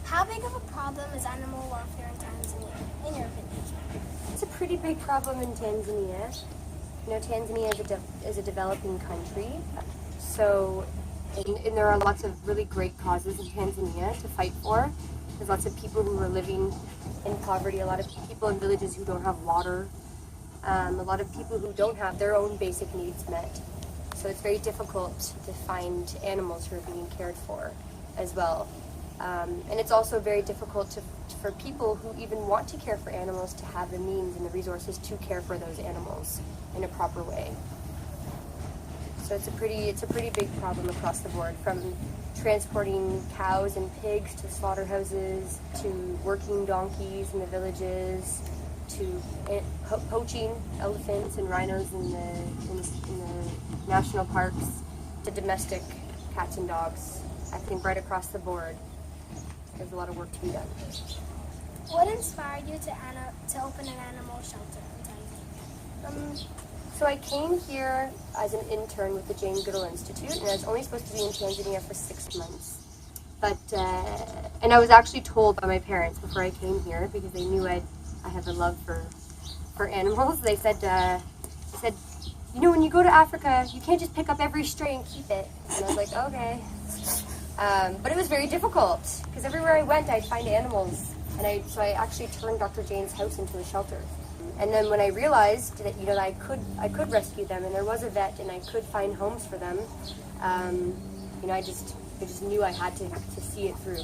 How big of a problem is animal welfare in Tanzania, in your opinion? It's a pretty big problem in Tanzania. You know, Tanzania is a developing country, so and there are lots of really great causes in Tanzania to fight for. There's lots of people who are living in poverty, a lot of people in villages who don't have water, a lot of people who don't have their own basic needs met. So it's very difficult to find animals who are being cared for as well. And it's also very difficult for people who even want to care for animals to have the means and the resources to care for those animals in a proper way. So it's a pretty big problem across the board, from transporting cows and pigs to slaughterhouses, to working donkeys in the villages, to poaching elephants and rhinos in the national parks, to domestic cats and dogs. I think right across the board, there's a lot of work to be done. What inspired you to open an animal shelter in Tanzania? So I came here as an intern with the Jane Goodall Institute, and I was only supposed to be in Tanzania for 6 months. But and I was actually told by my parents before I came here, because they knew I have a love for animals. They said, you know, when you go to Africa, you can't just pick up every stray and keep it. And I was like, okay. But it was very difficult, because everywhere I went, I'd find animals, and so I actually turned Dr. Jane's house into a shelter. And then when I realized that, you know, I could rescue them, and there was a vet, and I could find homes for them, you know, I just knew I had to see it through.